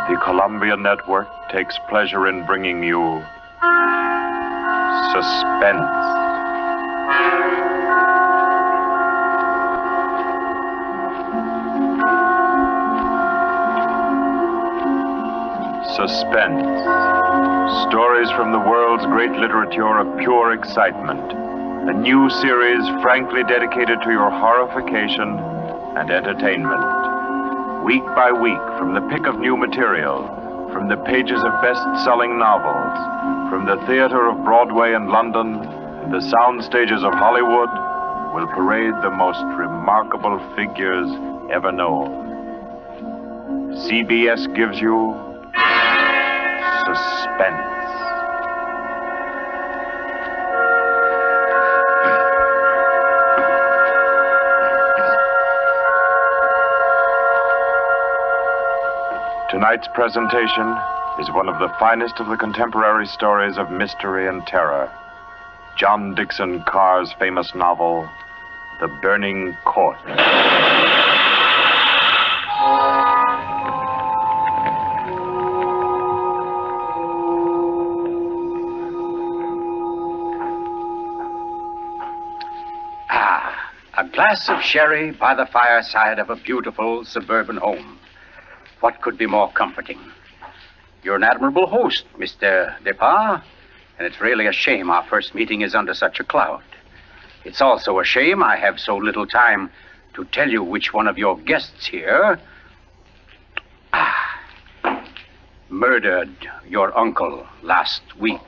The Columbia Network takes pleasure in bringing you Suspense. Suspense. Stories from the world's great literature of pure excitement. A new series frankly dedicated to your horrification and entertainment. Week by week, from the pick of new material, from the pages of best-selling novels, from the theater of Broadway and London, and the sound stages of Hollywood, will parade the most remarkable figures ever known. CBS gives you Suspense. Tonight's presentation is one of the finest of the contemporary stories of mystery and terror. John Dixon Carr's famous novel, The Burning Court. A glass of sherry by the fireside of a beautiful suburban home. What could be more comforting? You're an admirable host, Mr. Depard, and it's really a shame our first meeting is under such a cloud. It's also a shame I have so little time to tell you which one of your guests here murdered your uncle last week.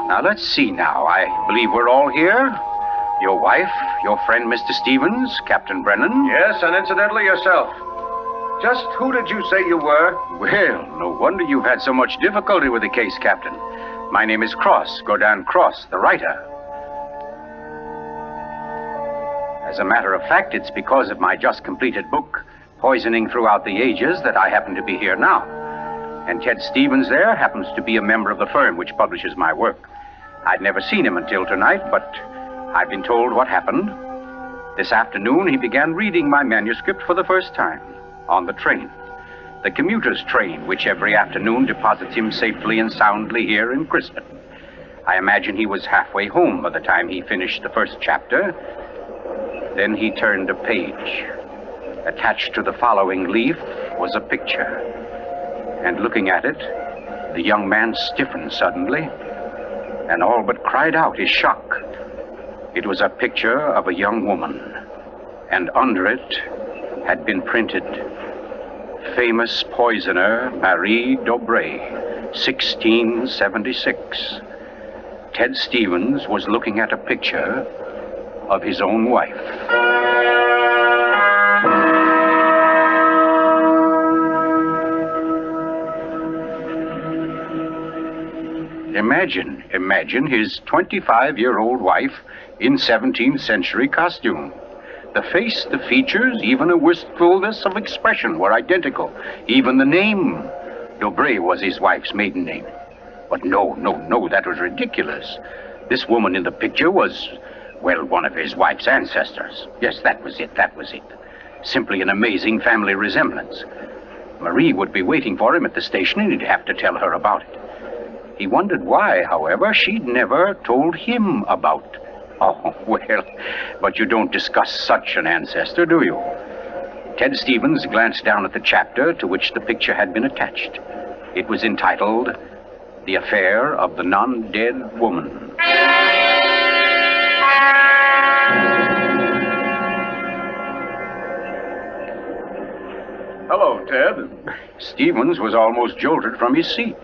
Now, let's see now. I believe we're all here. Your wife, your friend, Mr. Stevens, Captain Brennan. Yes, and incidentally yourself. Just who did you say you were? Well, no wonder you've had so much difficulty with the case, Captain. My name is Cross, Godin Cross, the writer. As a matter of fact, it's because of my just completed book, Poisoning Throughout the Ages, that I happen to be here now. And Ted Stevens there happens to be a member of the firm which publishes my work. I'd never seen him until tonight, but I've been told what happened. This afternoon, he began reading my manuscript for the first time on the train. The commuter's train, which every afternoon deposits him safely and soundly here in Crispin. I imagine he was halfway home by the time he finished the first chapter. Then he turned a page. Attached to the following leaf was a picture. And looking at it, the young man stiffened suddenly and all but cried out his shock. It was a picture of a young woman, and under it had been printed, famous poisoner Marie Dobré, 1676. Ted Stevens was looking at a picture of his own wife. Imagine his 25-year-old wife in 17th century costume. The face, the features, even a wistfulness of expression were identical. Even the name, Dobré, was his wife's maiden name. But no, that was ridiculous. This woman in the picture was, well, one of his wife's ancestors. Yes, that was it. Simply an amazing family resemblance. Marie would be waiting for him at the station, and he'd have to tell her about it. He wondered why, however, she'd never told him about. Oh, well, but you don't discuss such an ancestor, do you? Ted Stevens glanced down at the chapter to which the picture had been attached. It was entitled, The Affair of the Non-Dead Woman. Hello, Ted. Stevens was almost jolted from his seat.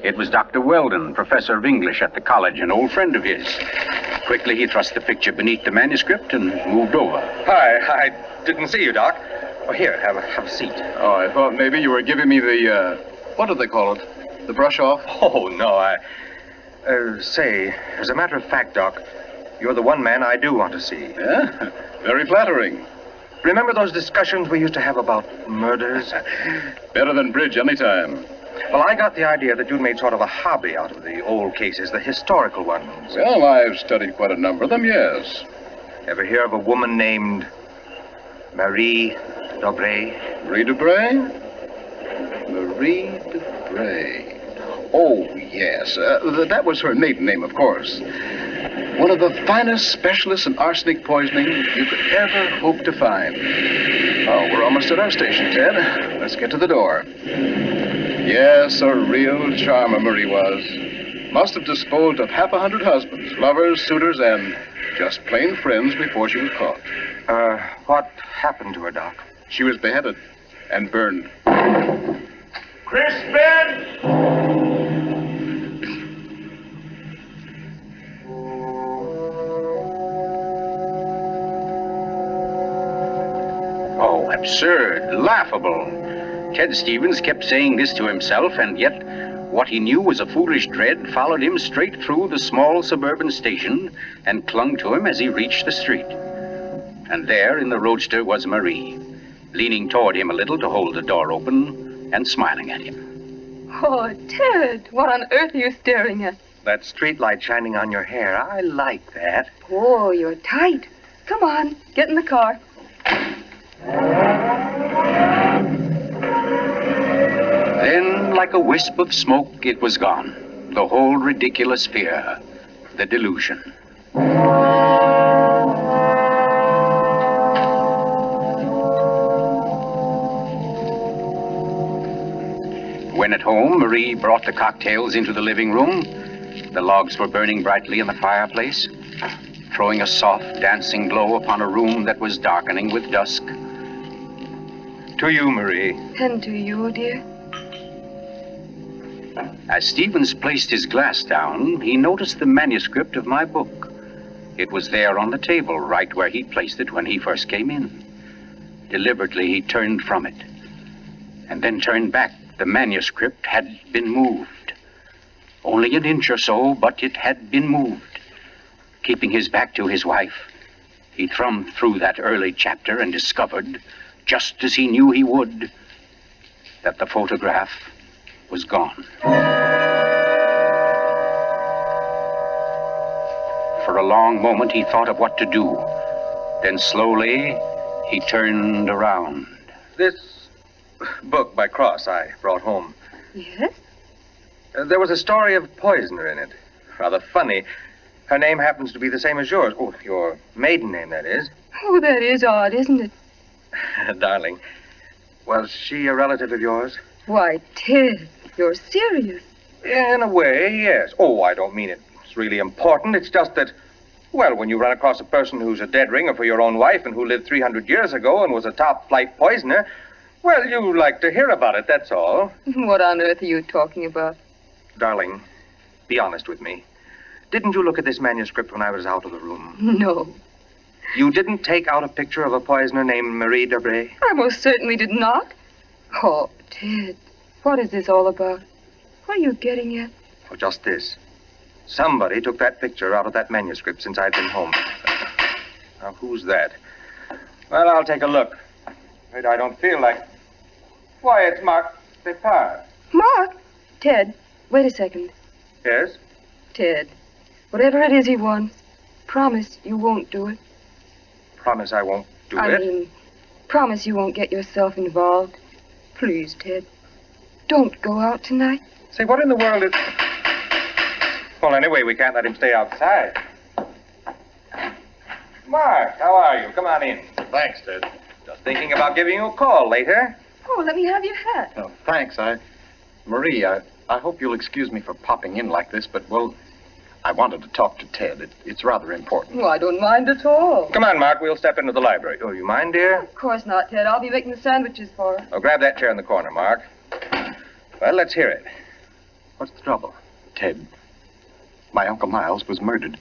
It was Dr. Weldon, professor of English at the college, an old friend of his. Quickly, he thrust the picture beneath the manuscript and moved over. Hi, I didn't see you, Doc. Oh, here, have a seat. Oh, I thought maybe you were giving me the, what do they call it? The brush off? Oh, no, say, as a matter of fact, Doc, you're the one man I do want to see. Yeah? Very flattering. Remember those discussions we used to have about murders? Better than bridge anytime. Well, I got the idea that you'd made sort of a hobby out of the old cases, the historical ones. Well, I've studied quite a number of them, yes. Ever hear of a woman named Marie Dobré. Marie Debray? Marie Debray. Oh, yes. That was her maiden name, of course. One of the finest specialists in arsenic poisoning you could ever hope to find. Oh, we're almost at our station, Ted. Let's get to the door. Yes, a real charmer Marie was. Must have disposed of 100 husbands, lovers, suitors, and just plain friends before she was caught. What happened to her, Doc? She was beheaded and burned. Crispin! Oh, absurd, laughable. Ted Stevens kept saying this to himself, and yet what he knew was a foolish dread followed him straight through the small suburban station and clung to him as he reached the street. And there in the roadster was Marie, leaning toward him a little to hold the door open and smiling at him. Oh, Ted, what on earth are you staring at? That streetlight shining on your hair. I like that. Oh, you're tight. Come on, get in the car. Then, like a wisp of smoke, it was gone. The whole ridiculous fear, the delusion. When at home, Marie brought the cocktails into the living room. The logs were burning brightly in the fireplace, throwing a soft, dancing glow upon a room that was darkening with dusk. To you, Marie. And to you, dear. As Stevens placed his glass down, he noticed the manuscript of my book. It was there on the table, right where he'd placed it when he first came in. Deliberately, he turned from it, and then turned back. The manuscript had been moved. Only an inch or so, but it had been moved. Keeping his back to his wife, he thumbed through that early chapter and discovered, just as he knew he would, that the photograph was gone. For a long moment, he thought of what to do. Then slowly, he turned around. This book by Cross I brought home. Yes? There was a story of poisoner in it. Rather funny. Her name happens to be the same as yours. Oh, your maiden name, that is. Oh, that is odd, isn't it? Darling, was she a relative of yours? Why, Ted, you're serious. In a way, yes. Oh, I don't mean it's really important. It's just that, well, when you run across a person who's a dead ringer for your own wife and who lived 300 years ago and was a top-flight poisoner, well, you like to hear about it, that's all. What on earth are you talking about? Darling, be honest with me. Didn't you look at this manuscript when I was out of the room? No. You didn't take out a picture of a poisoner named Marie Dobré? I most certainly did not. Oh, Ted, what is this all about? What are you getting at? Oh, just this. Somebody took that picture out of that manuscript since I'd been home. Now, who's that? Well, I'll take a look. Wait, I don't feel like... Why, it's Mark Depart. Mark? Ted, wait a second. Yes? Ted, whatever it is he wants, promise you won't do it. Promise I won't do I it? mean, promise you won't get yourself involved. Please, Ted, don't go out tonight. Say, what in the world is... Well, anyway, we can't let him stay outside. Mark, how are you? Come on in. Thanks, Ted. Just thinking about giving you a call later. Oh, let me have your hat. Oh, thanks. Marie, I hope you'll excuse me for popping in like this, but, well, I wanted to talk to Ted. It's rather important. Oh, I don't mind at all. Come on, Mark, we'll step into the library. Oh, you mind, dear? Of course not, Ted. I'll be making the sandwiches for her. Oh, grab that chair in the corner, Mark. Well, let's hear it. What's the trouble? Ted, my Uncle Miles was murdered.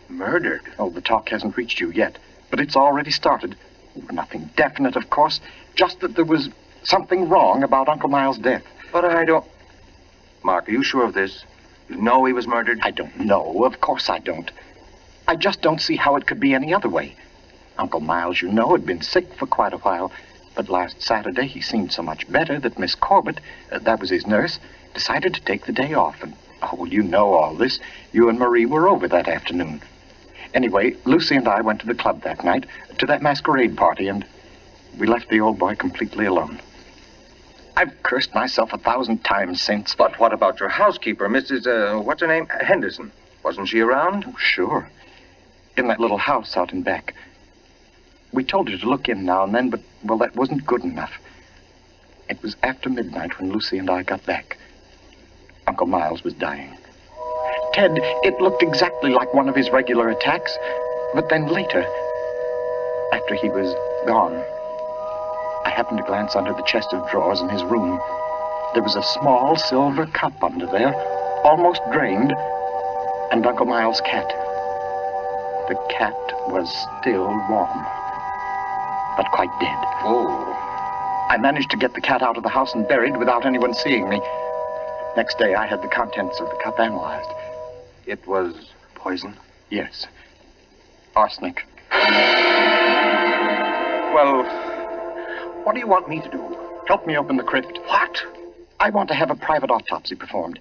Murdered? Oh, the talk hasn't reached you yet, but it's already started. Nothing definite, of course, just that there was something wrong about Uncle Miles' death. But I don't... Mark, are you sure of this? You know he was murdered? I don't know. Of course I don't. I just don't see how it could be any other way. Uncle Miles, you know, had been sick for quite a while, but last Saturday he seemed so much better that Miss Corbett, that was his nurse, decided to take the day off. And, oh, you know all this. You and Marie were over that afternoon. Anyway, Lucy and I went to the club that night, to that masquerade party, and, we left the old boy completely alone. I've cursed myself 1,000 times since. But what about your housekeeper, Mrs., what's her name? Henderson. Wasn't she around? Oh, sure. In that little house out in back. We told her to look in now and then, but, well, that wasn't good enough. It was after midnight when Lucy and I got back. Uncle Miles was dying. Ted, it looked exactly like one of his regular attacks. But then later, after he was gone, I happened to glance under the chest of drawers in his room. There was a small silver cup under there, almost drained, and Uncle Miles' cat. The cat was still warm, but quite dead. Oh. I managed to get the cat out of the house and buried without anyone seeing me. Next day, I had the contents of the cup analyzed. It was poison? Yes. Arsenic. Well, what do you want me to do? Help me open the crypt. What? I want to have a private autopsy performed.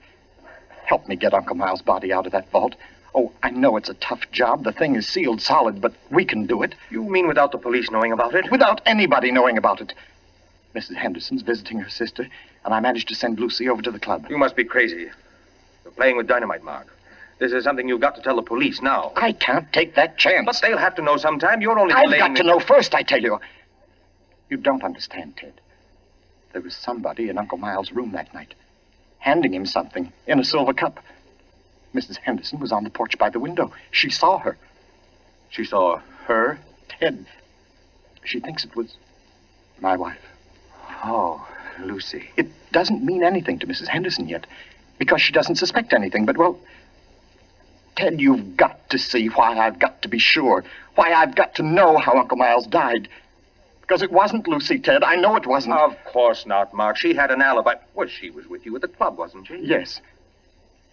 Help me get Uncle Miles' body out of that vault. Oh, I know it's a tough job. The thing is sealed solid, but we can do it. You mean without the police knowing about it? Without anybody knowing about it. Mrs. Henderson's visiting her sister, and I managed to send Lucy over to the club. You must be crazy. You're playing with dynamite, Mark. This is something you've got to tell the police now. I can't take that chance. But they'll have to know sometime. You're only I've delaying... got to know first, I tell you. You don't understand, Ted. There was somebody in Uncle Miles' room that night, handing him something in a silver cup. Mrs. Henderson was on the porch by the window. She saw her. She saw her? Ted. She thinks it was my wife. Oh, Lucy. It doesn't mean anything to Mrs. Henderson yet, because she doesn't suspect anything, but, well, Ted, you've got to see why I've got to be sure, why I've got to know how Uncle Miles died. Because it wasn't Lucy, Ted. I know it wasn't. Of course not, Mark. She had an alibi. Well, she was with you at the club, wasn't she? Yes.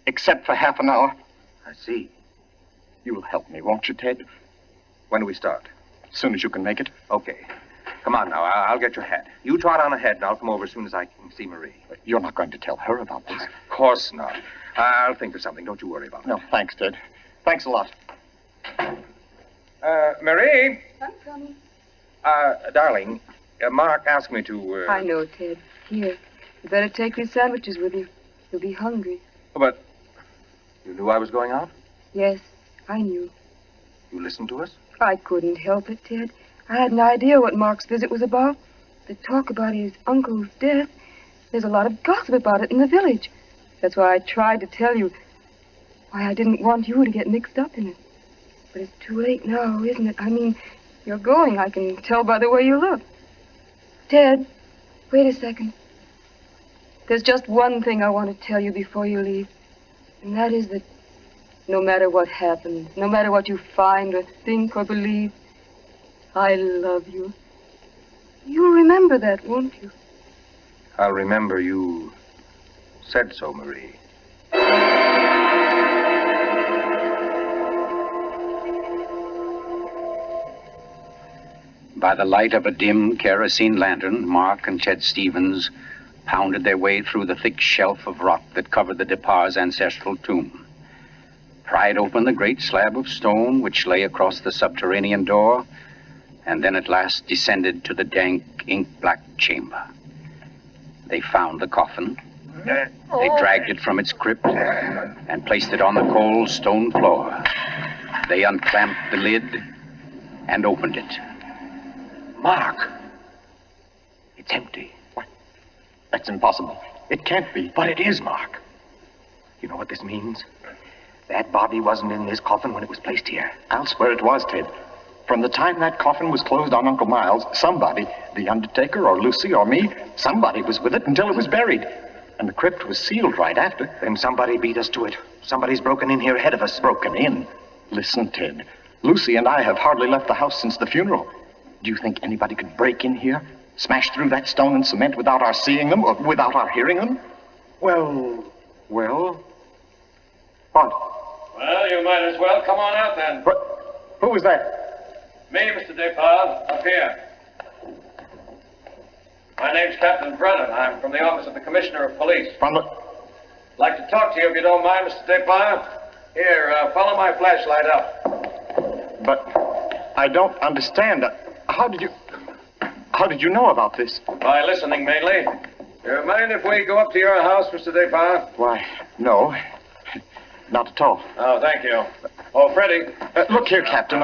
Except for half an hour. I see. You'll help me, won't you, Ted? When do we start? As soon as you can make it. Okay. Come on now. I'll get your hat. You trot on ahead, and I'll come over as soon as I can see Marie. You're not going to tell her about this. Of course not. I'll think of something. Don't you worry about it. No, thanks, Ted. Thanks a lot. Marie? I'm coming. Darling, Mark asked me to, I know, Ted. Here, you better take these sandwiches with you. You'll be hungry. But you knew I was going out? Yes, I knew. You listened to us? I couldn't help it, Ted. I had an idea what Mark's visit was about. The talk about his uncle's death. There's a lot of gossip about it in the village. That's why I tried to tell you. Why I didn't want you to get mixed up in it. But it's too late now, isn't it? I mean, you're going. I can tell by the way you look. Ted, wait a second. There's just one thing I want to tell you before you leave. And that is that no matter what happens, no matter what you find or think or believe, I love you. You'll remember that, won't you? I'll remember you said so, Marie. By the light of a dim kerosene lantern, Mark and Ted Stevens pounded their way through the thick shelf of rock that covered the Depar's ancestral tomb, pried open the great slab of stone which lay across the subterranean door, and then at last descended to the dank, ink-black chamber. They found the coffin. They dragged it from its crypt and placed it on the cold stone floor. They unclamped the lid and opened it. Mark! It's empty. What? That's impossible. It can't be. But it is, Mark. You know what this means? That body wasn't in this coffin when it was placed here. I'll swear it was, Ted. From the time that coffin was closed on Uncle Miles, somebody, the undertaker or Lucy or me, somebody was with it until it was buried. And the crypt was sealed right after. Then somebody beat us to it. Somebody's broken in here ahead of us. Broken in? Listen, Ted. Lucy and I have hardly left the house since the funeral. Do you think anybody could break in here, smash through that stone and cement without our seeing them or without our hearing them? Well... What? Well, you might as well come on out then. What? Who was that? Me, Mr. Depard, up here. My name's Captain Brennan. I'm from the office of the Commissioner of Police. From the... Like to talk to you if you don't mind, Mr. Depard. Here, follow my flashlight up. But I don't understand. How did you... How did you know about this? By listening, mainly. You mind if we go up to your house, Mr. Despard? Why, no. Not at all. Oh, thank you. Oh, Freddie. Look here, Captain.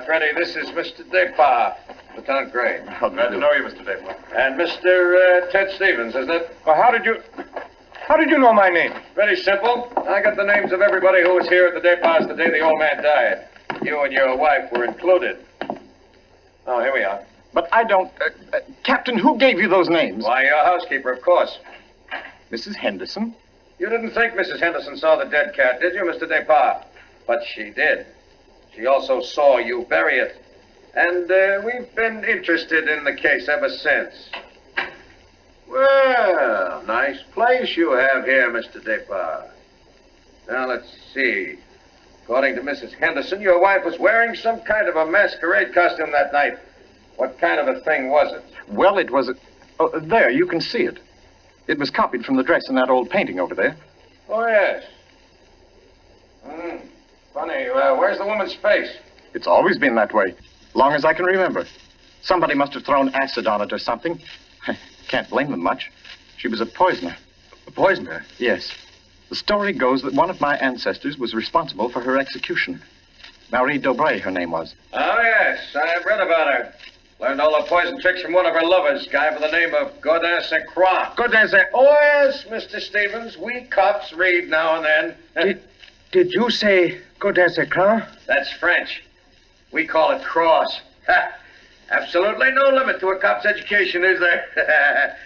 Freddie, this is Mr. Despard, Lieutenant Gray. Glad to know you, Mr. Despard. And Mr. Ted Stevens, isn't it? Well, how did you know my name? Very simple. I got the names of everybody who was here at the Despards the day the old man died. You and your wife were included. Oh, here we are. But I don't... Captain, who gave you those names? Why, your housekeeper, of course. Mrs. Henderson? You didn't think Mrs. Henderson saw the dead cat, did you, Mr. Despard? But she did. She also saw you bury it. And we've been interested in the case ever since. Well, nice place you have here, Mr. Despard. Now, let's see. According to Mrs. Henderson, your wife was wearing some kind of a masquerade costume that night. What kind of a thing was it? Well, it was... Oh, there, you can see it. It was copied from the dress in that old painting over there. Oh, yes. Funny, where's the woman's face? It's always been that way, long as I can remember. Somebody must have thrown acid on it or something. Can't blame them much. She was a poisoner. A poisoner? Yes. The story goes that one of my ancestors was responsible for her execution. Marie Dobray, her name was. Oh, yes. I've read about her. Learned all the poison tricks from one of her lovers, guy by the name of Godin St. Croix. Godin St. Oh, yes, Mr. Stevens. We cops read now and then. Did you say Godin St. Croix? That's French. We call it cross. Ha! Absolutely no limit to a cop's education, is there?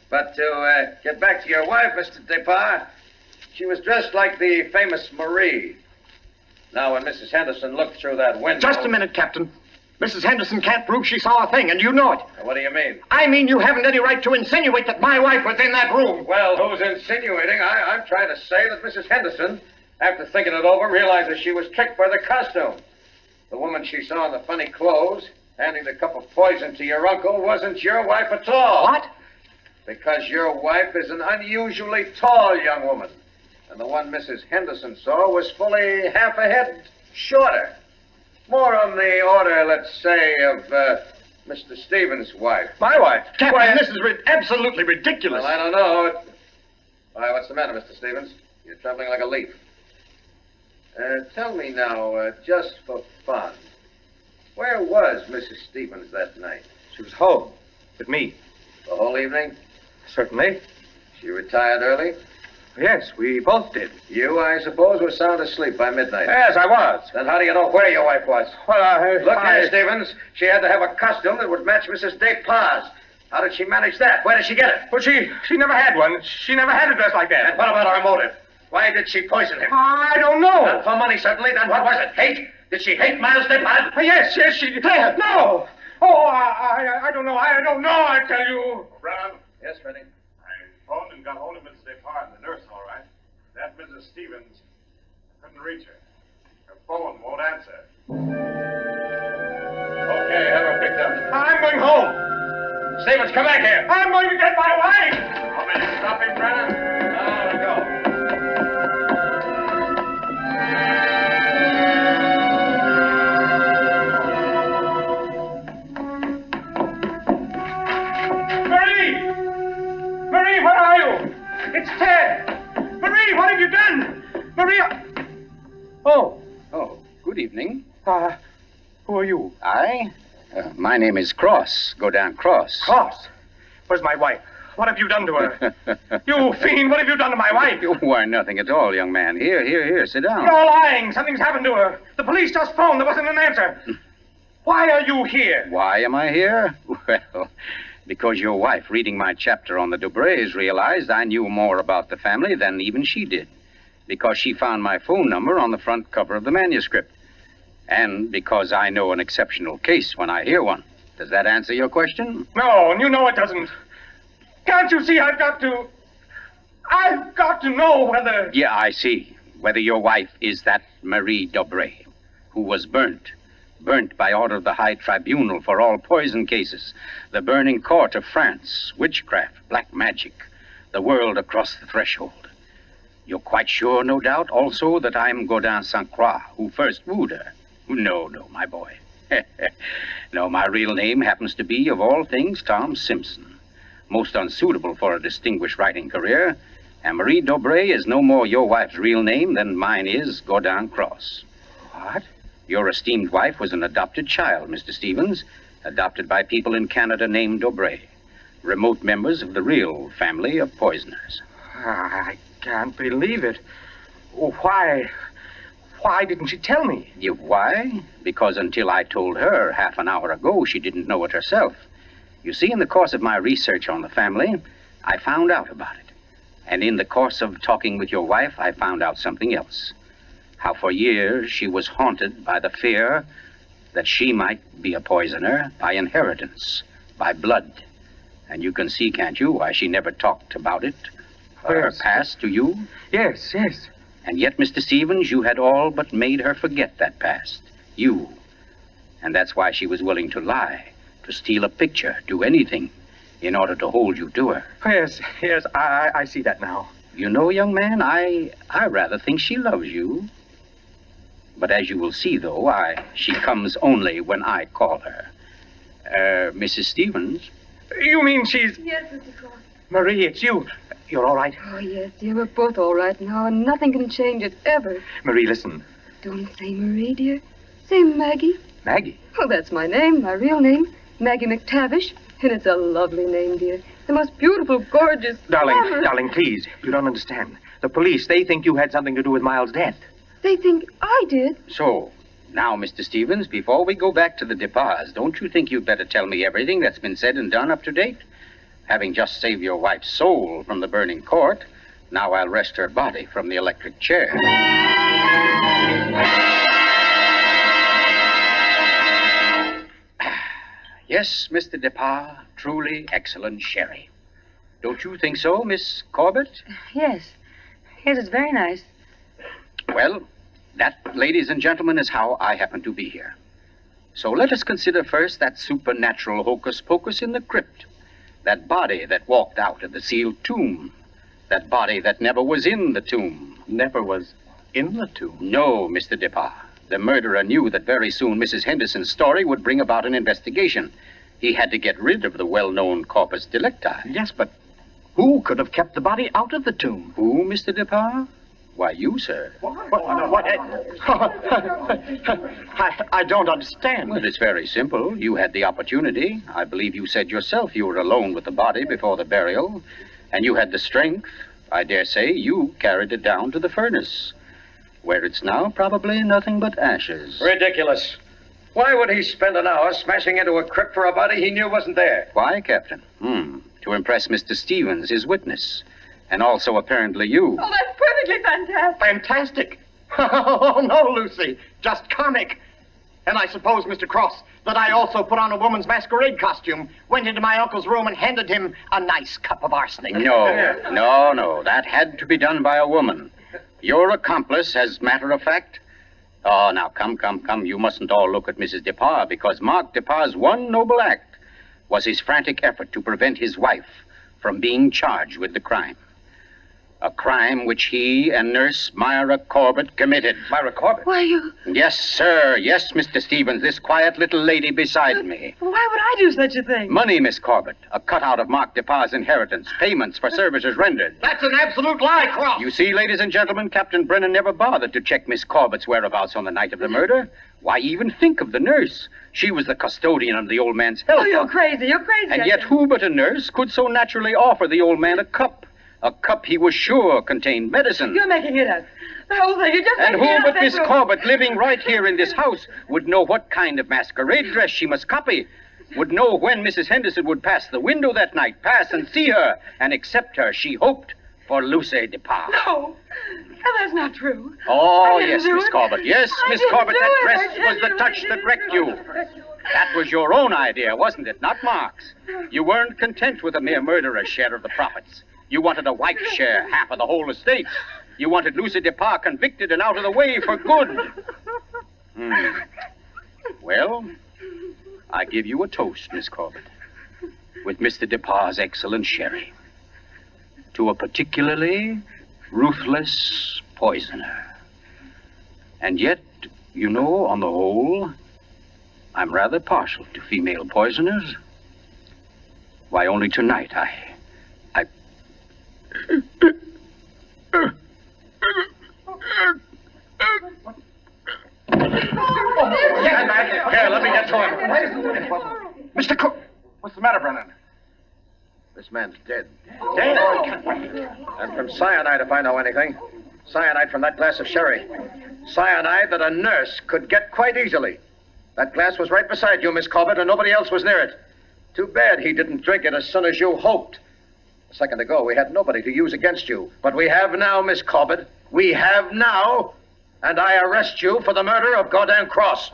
But to get back to your wife, Mr. Despard, she was dressed like the famous Marie. Now, when Mrs. Henderson looked through that window... Just a minute, Captain. Mrs. Henderson can't prove she saw a thing, and you know it. What do you mean? I mean you haven't any right to insinuate that my wife was in that room. Well, who's insinuating? I'm trying to say that Mrs. Henderson, after thinking it over, realizes she was tricked by the costume. The woman she saw in the funny clothes, handing the cup of poison to your uncle, wasn't your wife at all. What? Because your wife is an unusually tall young woman. And the one Mrs. Henderson saw was fully half a head shorter. More on the order, let's say, of Mr. Stevens' wife. My wife? Captain, this is absolutely ridiculous. Well, I don't know. Why, what's the matter, Mr. Stevens? You're trembling like a leaf. Tell me now, just for fun, where was Mrs. Stevens that night? She was home with me. The whole evening? Certainly. She retired early? Yes, we both did. You, I suppose, were sound asleep by midnight. Yes, I was. Then how do you know where your wife was? Well, Look here, Stevens. She had to have a costume that would match Mrs. Despard's. How did she manage that? Where did she get it? Well, she never had one. She never had a dress like that. And what about her motive? Why did she poison him? I don't know. Not for money, certainly. Then what was it? Hate? Did she hate Miles Despard? Yes, she did. No. Oh, I don't know. I don't know, I tell you. Brown? Yes, Freddie. I phoned and got hold of Mrs. Despard, the nurse, all right. That Mrs. Stevens, I couldn't reach her. Her phone won't answer. Okay, have her picked up. I'm going home. Stevens, come back here. I'm going to get my wife. Want me to stop him, Brennan? No, go. Marie, where are you? It's Ted. Marie, what have you done? Maria. Oh, good evening. who are you? My name is Cross, Godin Cross. Cross. Where's my wife? What have you done to her? You fiend, what have you done to my wife? Why, nothing at all, young man. Here, sit down. You're lying. Something's happened to her. The police just phoned. There wasn't an answer. Why are you here? Why am I here? Well, because your wife, reading my chapter on the Dobrays, realized I knew more about the family than even she did. Because she found my phone number on the front cover of the manuscript. And because I know an exceptional case when I hear one. Does that answer your question? No, and you know it doesn't. Can't you see I've got to know whether... Yeah, I see. Whether your wife is that Marie Dobray, who was burnt by order of the High Tribunal for all poison cases, the burning court of France, witchcraft, black magic, the world across the threshold. You're quite sure, no doubt, also, that I'm Godin St. Croix, who first wooed her. No, my boy. No, my real name happens to be, of all things, Tom Simpson. Most unsuitable for a distinguished writing career. And Marie Dobray is no more your wife's real name than mine is Gordon Cross. What? Your esteemed wife was an adopted child, Mr. Stevens, adopted by people in Canada named Dobray, remote members of the real family of poisoners. I can't believe it. Why didn't she tell me? Why? Because until I told her half an hour ago, she didn't know it herself. You see, in the course of my research on the family, I found out about it. And in the course of talking with your wife, I found out something else. How for years she was haunted by the fear that she might be a poisoner by inheritance, by blood. And you can see, can't you, why she never talked about it, her past to you? Yes. And yet, Mr. Stevens, you had all but made her forget that past. You. And that's why she was willing to lie, to steal a picture, do anything, in order to hold you to her. Yes, I see that now. You know, young man, I rather think she loves you. But as you will see, though, she comes only when I call her. Mrs. Stevens? You mean she's... Yes, Mr. Cross. Marie, it's you. You're all right? Oh, yes, dear. We're both all right now, and nothing can change it, ever. Marie, listen. Don't say Marie, dear. Say Maggie. Maggie? Oh, that's my name, my real name. Maggie McTavish. And it's a lovely name, dear. The most beautiful, gorgeous... Darling, please. You don't understand. The police, they think you had something to do with Miles' death. They think I did. So, now, Mr. Stevens, before we go back to the Depas, don't you think you'd better tell me everything that's been said and done up to date? Having just saved your wife's soul from the burning court, now I'll wrest her body from the electric chair. Yes, Mr. Depas, truly excellent sherry. Don't you think so, Miss Corbett? Yes, it's very nice. Well, that, ladies and gentlemen, is how I happen to be here. So let us consider first that supernatural hocus-pocus in the crypt. That body that walked out of the sealed tomb. That body that never was in the tomb. Never was in the tomb? No, Mr. Depas. The murderer knew that very soon Mrs. Henderson's story would bring about an investigation. He had to get rid of the well-known corpus delicti. Yes, but who could have kept the body out of the tomb? Who, Mr. Depas? Why, you, sir. What? I don't understand. Well, it's very simple. You had the opportunity. I believe you said yourself you were alone with the body before the burial. And you had the strength. I dare say you carried it down to the furnace, where it's now probably nothing but ashes. Ridiculous. Why would he spend an hour smashing into a crypt for a body he knew wasn't there? Why, Captain? To impress Mr. Stevens, his witness. And also, apparently, you. Oh, that's perfectly fantastic. Fantastic? Oh, no, Lucy. Just comic. And I suppose, Mr. Cross, that I also put on a woman's masquerade costume, went into my uncle's room and handed him a nice cup of arsenic. No. That had to be done by a woman. Your accomplice, as matter of fact. Oh, now, come. You mustn't all look at Mrs. Depas, because Mark Depas's one noble act was his frantic effort to prevent his wife from being charged with the crime. A crime which he and Nurse Myra Corbett committed. Myra Corbett? Why, you... Yes, sir. Yes, Mr. Stevens, this quiet little lady beside me. Why would I do such a thing? Money, Miss Corbett. A cutout of Mark Depas's inheritance. Payments for services rendered. That's an absolute lie, Cross. You see, ladies and gentlemen, Captain Brennan never bothered to check Miss Corbett's whereabouts on the night of the murder. Why even think of the nurse? She was the custodian of the old man's health. Oh, you're crazy. And yet who but a nurse could so naturally offer the old man a cup? A cup he was sure contained medicine. You're making it up. The whole thing, you're just And making it who up. but Miss Corbett, living right here in this house, would know what kind of masquerade dress she must copy, would know when Mrs. Henderson would pass the window that night, pass and see her, and accept her, she hoped, for Lucy Depas. No, that's not true. Oh, I didn't yes, do Miss it. Corbett. Yes, I Miss didn't Corbett, do that it. dress I was didn't the touch do that it. wrecked you. That was your own idea, wasn't it? Not Mark's. You weren't content with a mere murderer's share of the profits. You wanted a wife's share, half of the whole estate. You wanted Lucy Depas convicted and out of the way for good. Well, I give you a toast, Miss Corbett, with Mr. Depas's excellent sherry, to a particularly ruthless poisoner. And yet, you know, on the whole, I'm rather partial to female poisoners. Why, only tonight I... Get back here. Here, let me get to him. Mr. Cook! What's the matter, Brennan? This man's dead. Dead? And from cyanide, if I know anything. Cyanide from that glass of sherry. Cyanide that a nurse could get quite easily. That glass was right beside you, Miss Corbett, and nobody else was near it. Too bad he didn't drink it as soon as you hoped. A second ago, we had nobody to use against you. But we have now, Miss Corbett. We have now. And I arrest you for the murder of Godin Cross.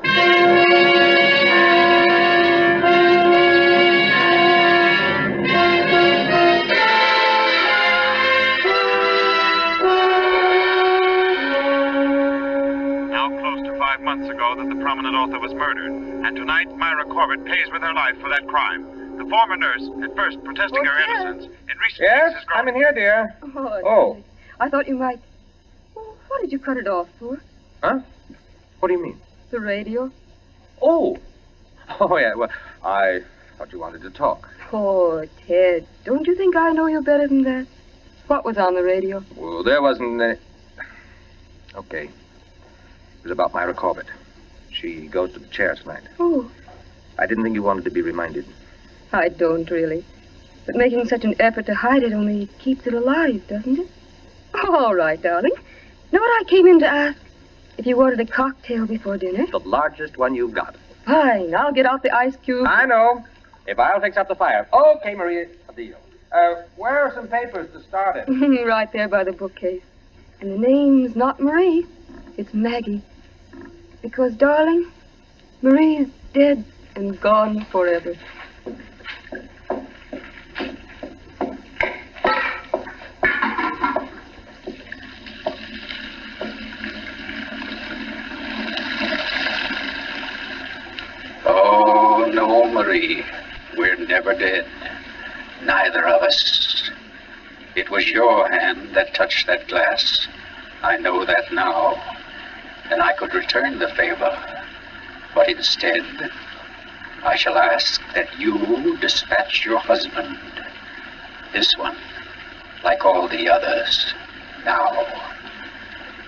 Months ago that the prominent author was murdered, and tonight Myra Corbett pays with her life for that crime. The former nurse, at first protesting her innocence, in recent Yes, weeks has grown... I'm in here, dear. Oh. I thought you might... Oh, what did you cut it off for? Huh? What do you mean? The radio. Oh, yeah, well, I thought you wanted to talk. Oh, Ted, don't you think I know you better than that? What was on the radio? Well, there wasn't any... Okay. It was about Myra Corbett. She goes to the chair tonight. Oh, I didn't think you wanted to be reminded. I don't really. But making such an effort to hide it only keeps it alive, doesn't it? All right, darling. Know what I came in to ask? If you wanted a cocktail before dinner? The largest one you've got. Fine. I'll get out the ice cube. I know. If I'll fix up the fire. Okay, Maria. A deal. Where are some papers to start it? Right there by the bookcase. And the name's not Marie. It's Maggie. Because, darling, Marie's dead and gone forever. Oh, no, Marie. We're never dead. Neither of us. It was your hand that touched that glass. I know that now. And I could return the favor. But instead, I shall ask that you dispatch your husband. This one, like all the others. Now,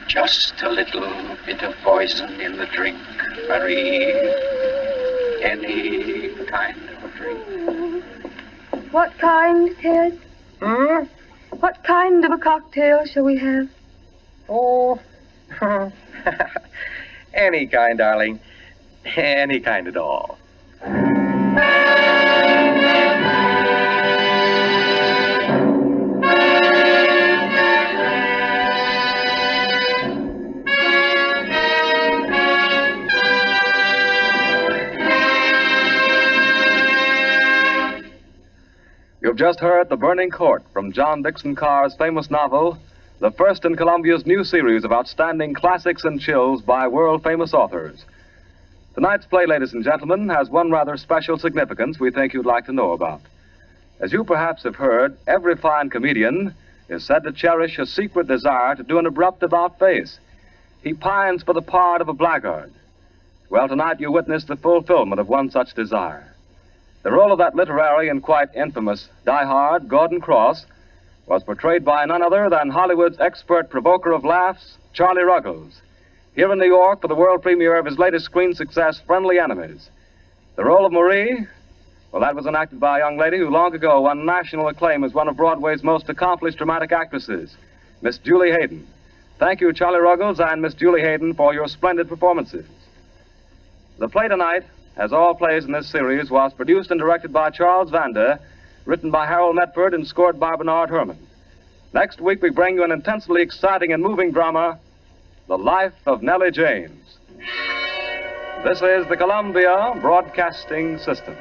just a little bit of poison in the drink, Marie. Any kind of a drink. What kind, Ted? Hmm? What kind of a cocktail shall we have? Oh, any kind, darling. Any kind at all. You've just heard The Burning Court from John Dixon Carr's famous novel, the first in Columbia's new series of outstanding classics and chills by world-famous authors. Tonight's play, ladies and gentlemen, has one rather special significance we think you'd like to know about. As you perhaps have heard, every fine comedian is said to cherish a secret desire to do an abrupt about-face. He pines for the part of a blackguard. Well, tonight you witness the fulfillment of one such desire. The role of that literary and quite infamous diehard, Gordon Cross, was portrayed by none other than Hollywood's expert provoker of laughs, Charlie Ruggles, here in New York for the world premiere of his latest screen success, Friendly Enemies. The role of Marie, well, that was enacted by a young lady who long ago won national acclaim as one of Broadway's most accomplished dramatic actresses, Miss Julie Hayden. Thank you, Charlie Ruggles and Miss Julie Hayden, for your splendid performances. The play tonight, as all plays in this series, was produced and directed by Charles Vander, written by Harold Metford and scored by Bernard Herrmann. Next week, we bring you an intensely exciting and moving drama, The Life of Nellie James. This is the Columbia Broadcasting System.